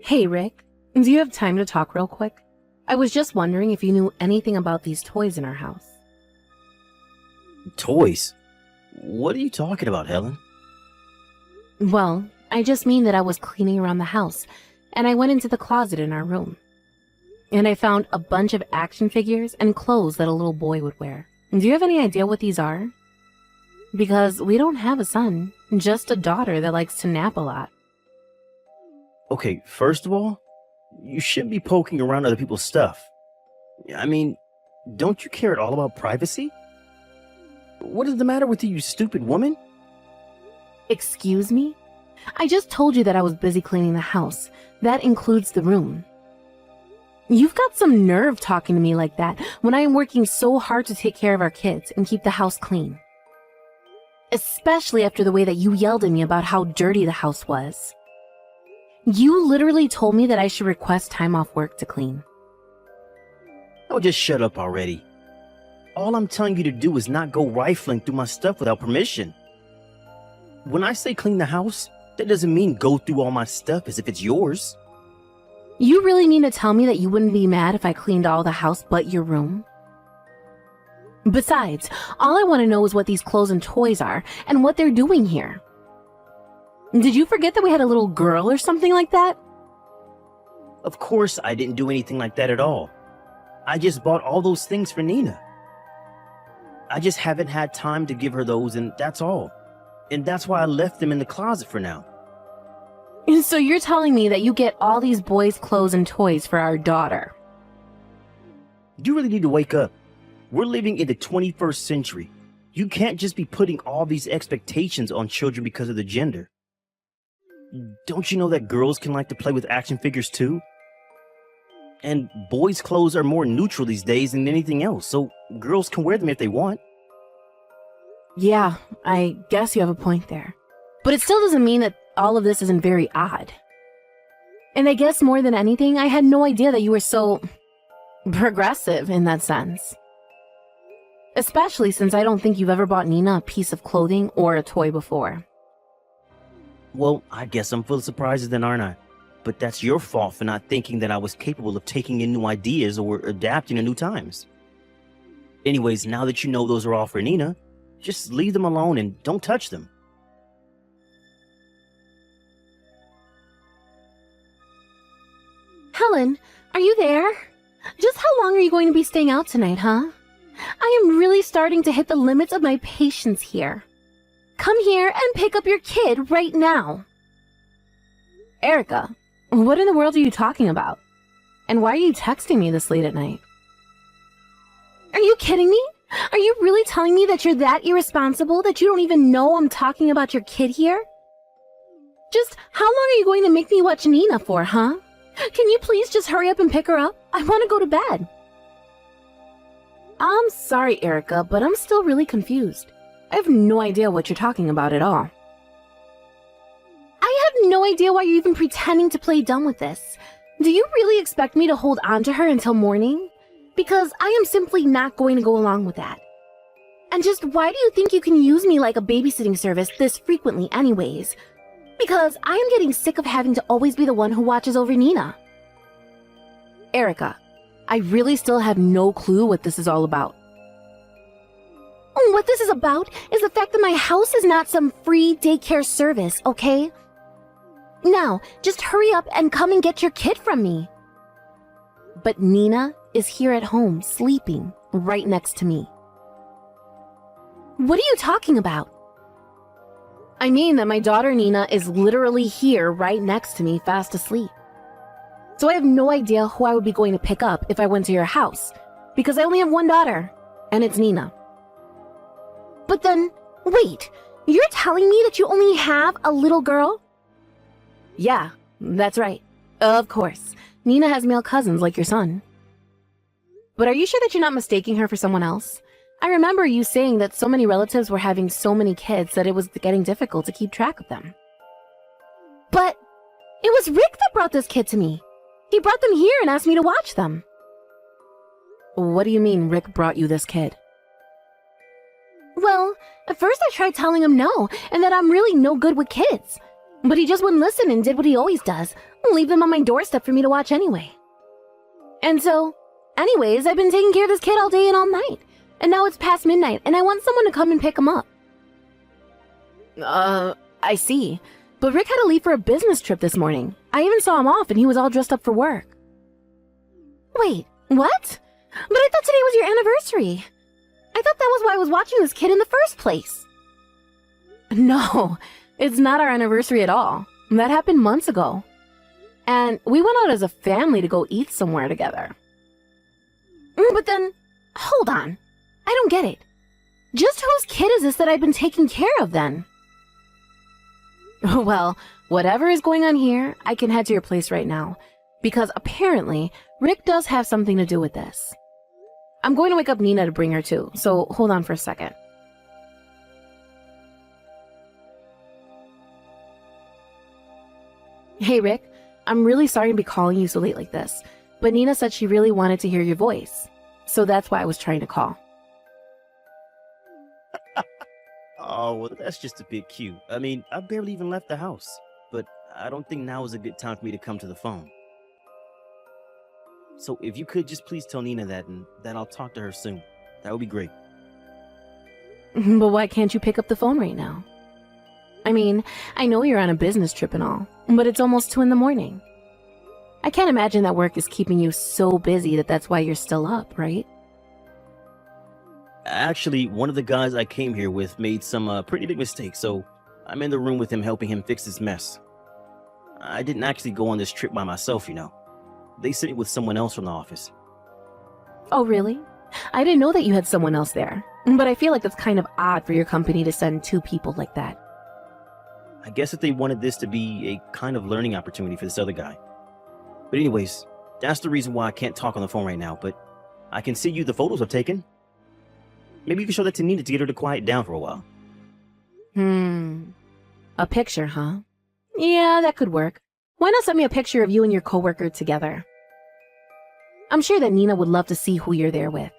Hey, Rick. Do you have time to talk real quick? I was just wondering if you knew anything about these toys in our house. Toys? What are you talking about, Helen? Well, I just mean that I was cleaning around the house, and I went into the closet in our room. And I found a bunch of action figures and clothes that a little boy would wear. Do you have any idea what these are? Because we don't have a son, just a daughter that likes to nap a lot. Okay, first of all, you shouldn't be poking around other people's stuff. I mean, don't you care at all about privacy? What is the matter with you stupid woman? Excuse me? I just told you that I was busy cleaning the house. That includes the room. You've got some nerve talking to me like that when I am working so hard to take care of our kids and keep the house clean. Especially after the way that you yelled at me about how dirty the house was. You literally told me that I should request time off work to clean. Oh, just shut up already. All I'm telling you to do is not go rifling through my stuff without permission. When I say clean the house, that doesn't mean go through all my stuff as if it's yours. You really mean to tell me that you wouldn't be mad if I cleaned all the house but your room? Besides, all I want to know is what these clothes and toys are and what they're doing here. Did you forget that we had a little girl or something like that? Of course I didn't do anything like that at all. I just bought all those things for Nina. I just haven't had time to give her those, and that's all. And that's why I left them in the closet for now. And so you're telling me that you get all these boys' clothes and toys for our daughter? You really need to wake up. We're living in the 21st century. You can't just be putting all these expectations on children because of the gender. Don't you know that girls can like to play with action figures too? And boys' clothes are more neutral these days than anything else, so girls can wear them if they want. Yeah, I guess you have a point there. But it still doesn't mean that all of this isn't very odd. And I guess more than anything, I had no idea that you were so progressive in that sense. Especially since I don't think you've ever bought Nina a piece of clothing or a toy before. Well, I guess I'm full of surprises then, aren't I? But that's your fault for not thinking that I was capable of taking in new ideas or adapting to new times. Anyways, now that you know those are all for Nina, just leave them alone and don't touch them. Helen, are you there? Just how long are you going to be staying out tonight, huh? I am really starting to hit the limits of my patience here. Come here and pick up your kid right now. Erica, what in the world are you talking about? And why are you texting me this late at night? Are you kidding me? Are you really telling me that you're that irresponsible that you don't even know I'm talking about your kid here? Just how long are you going to make me watch Nina for, huh? Can you please just hurry up and pick her up? I want to go to bed. I'm sorry, Erica, but I'm still really confused. I have no idea what you're talking about at all. I have no idea why you're even pretending to play dumb with this. Do you really expect me to hold on to her until morning? Because I am simply not going to go along with that. And just why do you think you can use me like a babysitting service this frequently anyways? Because I am getting sick of having to always be the one who watches over Nina. Erica, I really still have no clue what this is all about. What this is about is the fact that my house is not some free daycare service, okay? Now, just hurry up and come and get your kid from me. But Nina is here at home, sleeping, right next to me. What are you talking about? I mean that my daughter Nina is literally here right next to me, fast asleep. So I have no idea who I would be going to pick up if I went to your house, because I only have one daughter, and it's Nina. But then, wait, you're telling me that you only have a little girl? Yeah, that's right. Of course. Nina has male cousins like your son. But are you sure that you're not mistaking her for someone else? I remember you saying that so many relatives were having so many kids that it was getting difficult to keep track of them. But it was Rick that brought this kid to me. He brought them here and asked me to watch them. What do you mean Rick brought you this kid? Well, at first I tried telling him no, and that I'm really no good with kids. But he just wouldn't listen and did what he always does, leave them on my doorstep for me to watch anyway. And so, anyways, I've been taking care of this kid all day and all night. And now it's past midnight, and I want someone to come and pick him up. I see. But Rick had to leave for a business trip this morning. I even saw him off, and he was all dressed up for work. Wait, what? But I thought today was your anniversary. I thought that was why I was watching this kid in the first place. No, it's not our anniversary at all. That happened months ago. And we went out as a family to go eat somewhere together. But then, hold on. I don't get it. Just whose kid is this that I've been taking care of then? Well, whatever is going on here, I can head to your place right now. Because apparently, Rick does have something to do with this. I'm going to wake up Nina to bring her too, so hold on for a second. Hey Rick, I'm really sorry to be calling you so late like this, but Nina said she really wanted to hear your voice. So that's why I was trying to call. Oh, well, that's just a bit cute. I mean, I barely even left the house, but I don't think now is a good time for me to come to the phone. So if you could just please tell Nina that and that I'll talk to her soon. That would be great. But why can't you pick up the phone right now? I mean, I know you're on a business trip and all, but it's almost 2 a.m. I can't imagine that work is keeping you so busy that that's why you're still up, right? Actually, one of the guys I came here with made some pretty big mistakes, so I'm in the room with him helping him fix this mess. I didn't actually go on this trip by myself, you know. They sent me with someone else from the office. Oh, really? I didn't know that you had someone else there, but I feel like that's kind of odd for your company to send 2 people like that. I guess that they wanted this to be a kind of learning opportunity for this other guy. But anyways, that's the reason why I can't talk on the phone right now, but I can send you the photos I've taken. Maybe you can show that to Nina to get her to quiet down for a while. A picture, huh? Yeah, that could work. Why not send me a picture of you and your coworker together? I'm sure that Nina would love to see who you're there with.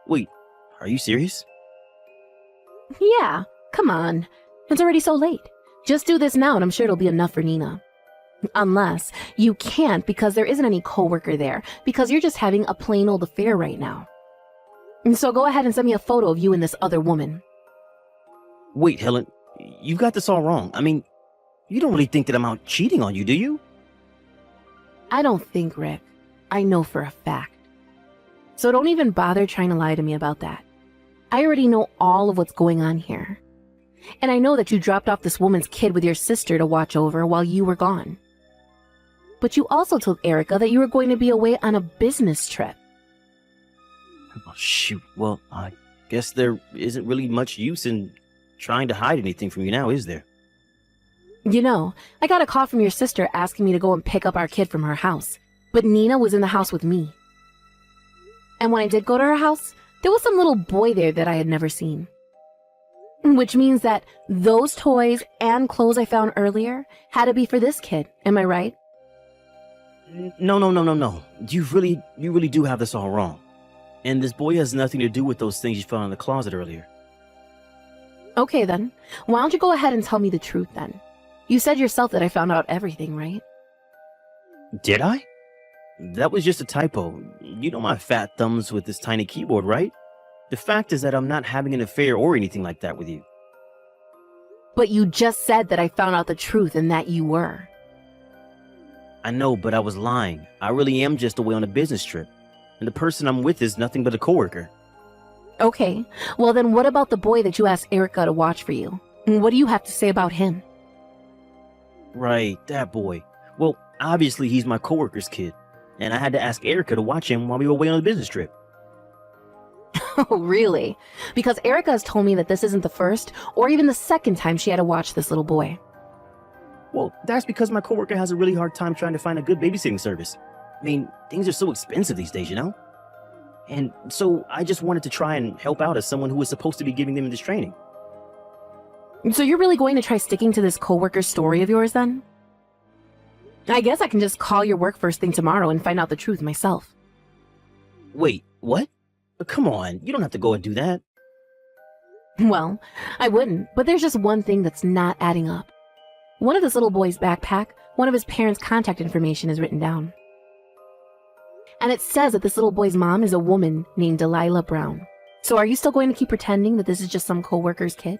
Wait, are you serious? Yeah, come on. It's already so late. Just do this now and I'm sure it'll be enough for Nina. Unless you can't because there isn't any coworker there, because you're just having a plain old affair right now. So go ahead and send me a photo of you and this other woman. Wait, Helen, you got this all wrong. I mean, you don't really think that I'm out cheating on you, do you? I don't think, Rick. I know for a fact. So don't even bother trying to lie to me about that. I already know all of what's going on here. And I know that you dropped off this woman's kid with your sister to watch over while you were gone. But you also told Erica that you were going to be away on a business trip. Oh, shoot. Well, I guess there isn't really much use in trying to hide anything from you now, is there? You know, I got a call from your sister asking me to go and pick up our kid from her house. But Nina was in the house with me. And when I did go to her house, there was some little boy there that I had never seen. Which means that those toys and clothes I found earlier had to be for this kid. Am I right? No. You really do have this all wrong. And this boy has nothing to do with those things you found in the closet earlier. Okay then. Why don't you go ahead and tell me the truth then? You said yourself that I found out everything, right? Did I? That was just a typo. You know my fat thumbs with this tiny keyboard, right? The fact is that I'm not having an affair or anything like that with you. But you just said that I found out the truth and that you were. I know, but I was lying. I really am just away on a business trip. And the person I'm with is nothing but a coworker. Okay, well then what about the boy that you asked Erica to watch for you? What do you have to say about him? Right, that boy. Well, obviously he's my coworker's kid. And I had to ask Erica to watch him while we were away on a business trip. Oh, really? Because Erica has told me that this isn't the first or even the second time she had to watch this little boy. Well, that's because my coworker has a really hard time trying to find a good babysitting service. I mean, things are so expensive these days, you know? And so I just wanted to try and help out as someone who was supposed to be giving them this training. So you're really going to try sticking to this coworker story of yours then? I guess I can just call your work first thing tomorrow and find out the truth myself. Wait, what? Come on, you don't have to go and do that. Well, I wouldn't, but there's just one thing that's not adding up. One of this little boy's backpack, one of his parents' contact information is written down. And it says that this little boy's mom is a woman named Delilah Brown. So are you still going to keep pretending that this is just some coworker's kid?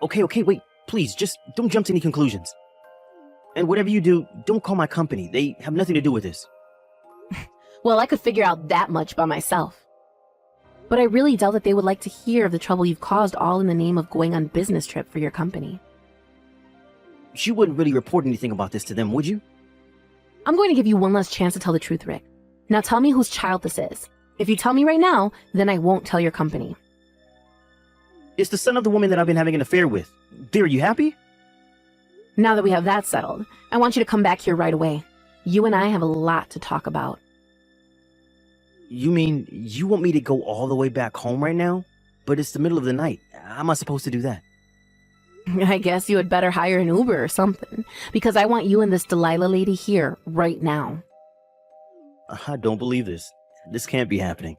Okay, wait. Please, just don't jump to any conclusions. And whatever you do, don't call my company. They have nothing to do with this. Well, I could figure out that much by myself. But I really doubt that they would like to hear of the trouble you've caused all in the name of going on business trip for your company. You wouldn't really report anything about this to them, would you? I'm going to give you one last chance to tell the truth, Rick. Now tell me whose child this is. If you tell me right now, then I won't tell your company. It's the son of the woman that I've been having an affair with. Dear, are you happy? Now that we have that settled, I want you to come back here right away. You and I have a lot to talk about. You mean you want me to go all the way back home right now? But it's the middle of the night. How am I supposed to do that? I guess you had better hire an Uber or something, because I want you and this Delilah lady here right now. I don't believe this. This can't be happening.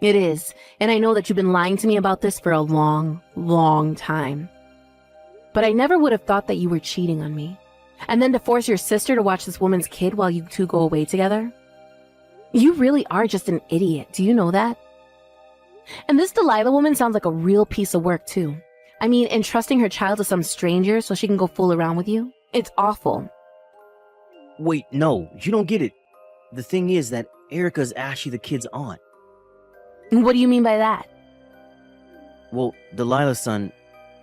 It is, and I know that you've been lying to me about this for a long, long time. But I never would have thought that you were cheating on me. And then to force your sister to watch this woman's kid while you two go away together? You really are just an idiot, do you know that? And this Delilah woman sounds like a real piece of work too. I mean, entrusting her child to some stranger so she can go fool around with you? It's awful. Wait, no, you don't get it. The thing is that Erica's actually the kid's aunt. What do you mean by that? Well, Delilah's son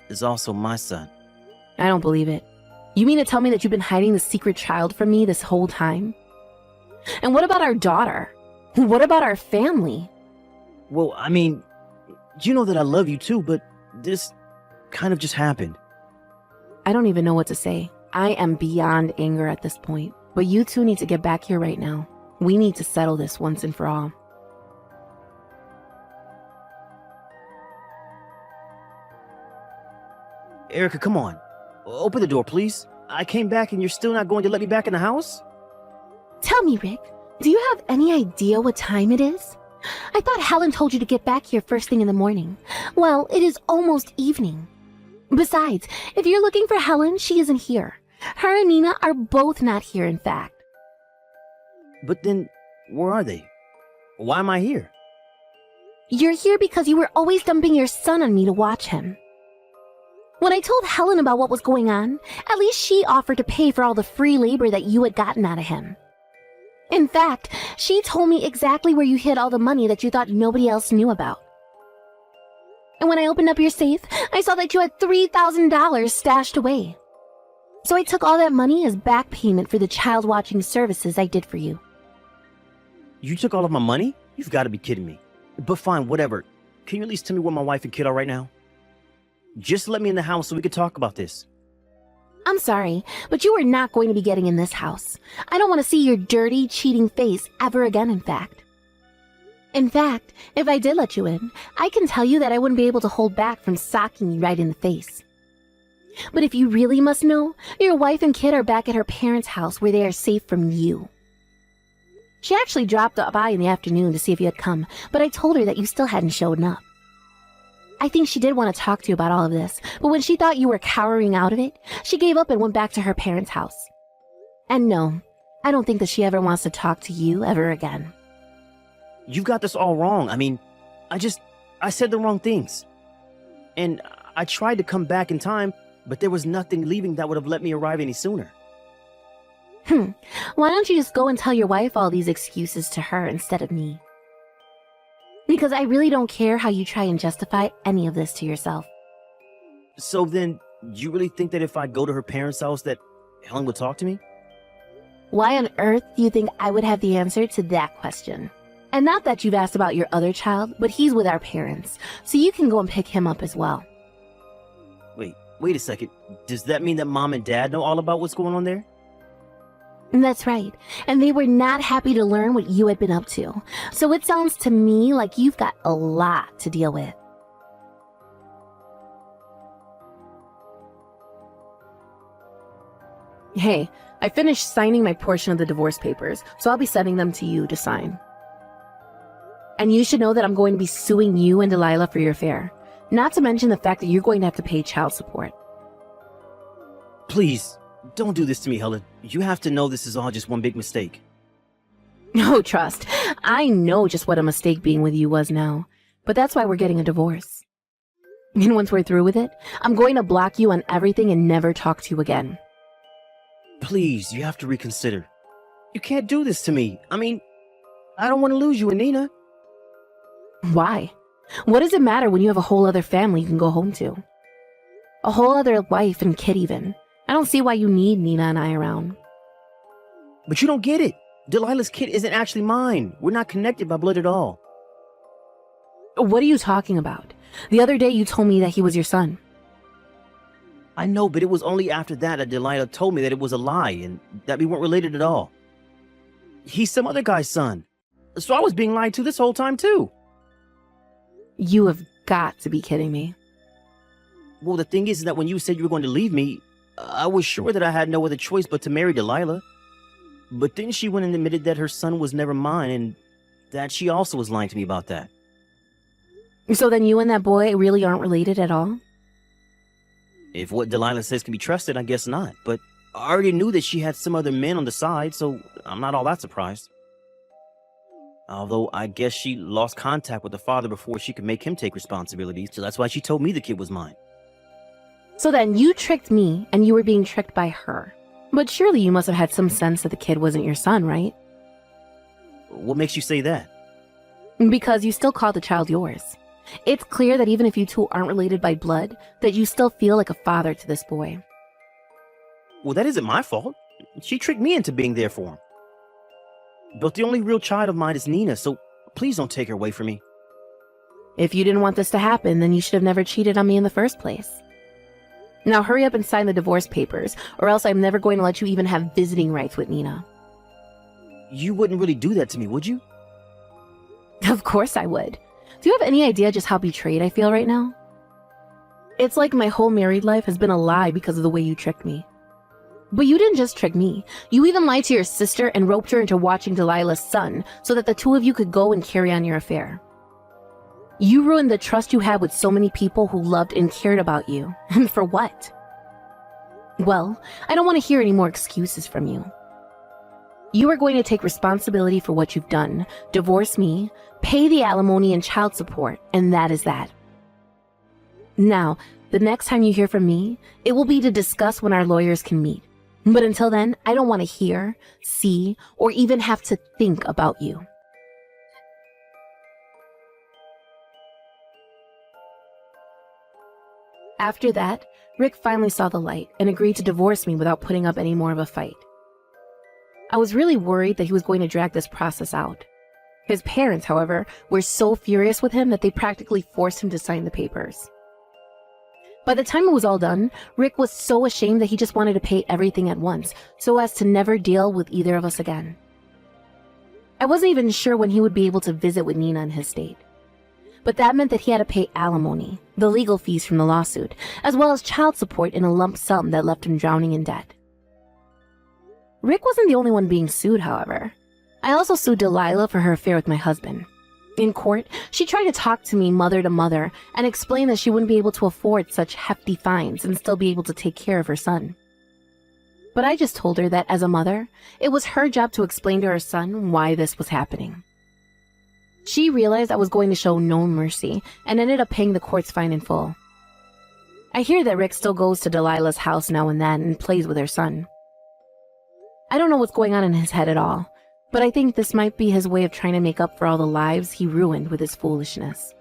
is also my son. I don't believe it. You mean to tell me that you've been hiding the secret child from me this whole time? And what about our daughter? What about our family? Well, I mean, you know that I love you too, but this kind of just happened. I don't even know what to say. I am beyond anger at this point. But you two need to get back here right now. We need to settle this once and for all. Erica, come on. Open the door, please. I came back and you're still not going to let me back in the house? Tell me, Rick, do you have any idea what time it is? I thought Helen told you to get back here first thing in the morning. Well, it is almost evening. Besides, if you're looking for Helen, she isn't here. Her and Nina are both not here, in fact. But then, where are they? Why am I here? You're here because you were always dumping your son on me to watch him. When I told Helen about what was going on, at least she offered to pay for all the free labor that you had gotten out of him. In fact, she told me exactly where you hid all the money that you thought nobody else knew about. And when I opened up your safe, I saw that you had $3,000 stashed away. So I took all that money as back payment for the child watching services I did for you. You took all of my money? You've got to be kidding me. But fine, whatever. Can you at least tell me where my wife and kid are right now? Just let me in the house so we can talk about this. I'm sorry, but you are not going to be getting in this house. I don't want to see your dirty, cheating face ever again, in fact. In fact, if I did let you in, I can tell you that I wouldn't be able to hold back from socking you right in the face. But if you really must know, your wife and kid are back at her parents' house where they are safe from you. She actually dropped by in the afternoon to see if you had come, but I told her that you still hadn't shown up. I think she did want to talk to you about all of this, but when she thought you were cowering out of it, she gave up and went back to her parents' house. And no, I don't think that she ever wants to talk to you ever again. You've got this all wrong. I mean, I said the wrong things. And I tried to come back in time, but there was nothing leaving that would have let me arrive any sooner. Why don't you just go and tell your wife all these excuses to her instead of me? Because I really don't care how you try and justify any of this to yourself. So then, you really think that if I go to her parents' house that Helen would talk to me? Why on earth do you think I would have the answer to that question? And not that you've asked about your other child, but he's with our parents, so you can go and pick him up as well. Wait a second. Does that mean that Mom and Dad know all about what's going on there? That's right, and they were not happy to learn what you had been up to. So it sounds to me like you've got a lot to deal with. Hey, I finished signing my portion of the divorce papers, so I'll be sending them to you to sign. And you should know that I'm going to be suing you and Delilah for your affair. Not to mention the fact that you're going to have to pay child support. Please, don't do this to me, Helen. You have to know this is all just one big mistake. No, trust. I know just what a mistake being with you was now. But that's why we're getting a divorce. And once we're through with it, I'm going to block you on everything and never talk to you again. Please, you have to reconsider. You can't do this to me. I mean, I don't want to lose you and Nina. Why? What does it matter when you have a whole other family you can go home to? A whole other wife and kid even. I don't see why you need Nina and I around. But you don't get it. Delilah's kid isn't actually mine. We're not connected by blood at all. What are you talking about? The other day you told me that he was your son. I know, but it was only after that Delilah told me that it was a lie and that we weren't related at all. He's some other guy's son. So I was being lied to this whole time too. You have got to be kidding me. Well, the thing is that when you said you were going to leave me, I was sure that I had no other choice but to marry Delilah. But then she went and admitted that her son was never mine and that she also was lying to me about that. So then you and that boy really aren't related at all? If what Delilah says can be trusted, I guess not. But I already knew that she had some other men on the side, so I'm not all that surprised. Although I guess she lost contact with the father before she could make him take responsibility, so that's why she told me the kid was mine. So then you tricked me and you were being tricked by her. But surely you must have had some sense that the kid wasn't your son, right? What makes you say that? Because you still call the child yours. It's clear that even if you two aren't related by blood, that you still feel like a father to this boy. Well, that isn't my fault. She tricked me into being there for him. But the only real child of mine is Nina, so please don't take her away from me. If you didn't want this to happen, then you should have never cheated on me in the first place. Now hurry up and sign the divorce papers, or else I'm never going to let you even have visiting rights with Nina. You wouldn't really do that to me, would you? Of course I would. Do you have any idea just how betrayed I feel right now? It's like my whole married life has been a lie because of the way you tricked me. But you didn't just trick me. You even lied to your sister and roped her into watching Delilah's son so that the two of you could go and carry on your affair. You ruined the trust you had with so many people who loved and cared about you. And for what? Well, I don't want to hear any more excuses from you. You are going to take responsibility for what you've done, divorce me, pay the alimony and child support, and that is that. Now, the next time you hear from me, it will be to discuss when our lawyers can meet. But until then, I don't want to hear, see, or even have to think about you. After that, Rick finally saw the light and agreed to divorce me without putting up any more of a fight. I was really worried that he was going to drag this process out. His parents, however, were so furious with him that they practically forced him to sign the papers. By the time it was all done, Rick was so ashamed that he just wanted to pay everything at once, so as to never deal with either of us again. I wasn't even sure when he would be able to visit with Nina in his state. But that meant that he had to pay alimony, the legal fees from the lawsuit, as well as child support in a lump sum that left him drowning in debt. Rick wasn't the only one being sued, however. I also sued Delilah for her affair with my husband. In court, she tried to talk to me mother to mother and explain that she wouldn't be able to afford such hefty fines and still be able to take care of her son. But I just told her that as a mother, it was her job to explain to her son why this was happening. She realized I was going to show no mercy and ended up paying the court's fine in full. I hear that Rick still goes to Delilah's house now and then and plays with her son. I don't know what's going on in his head at all, but I think this might be his way of trying to make up for all the lives he ruined with his foolishness.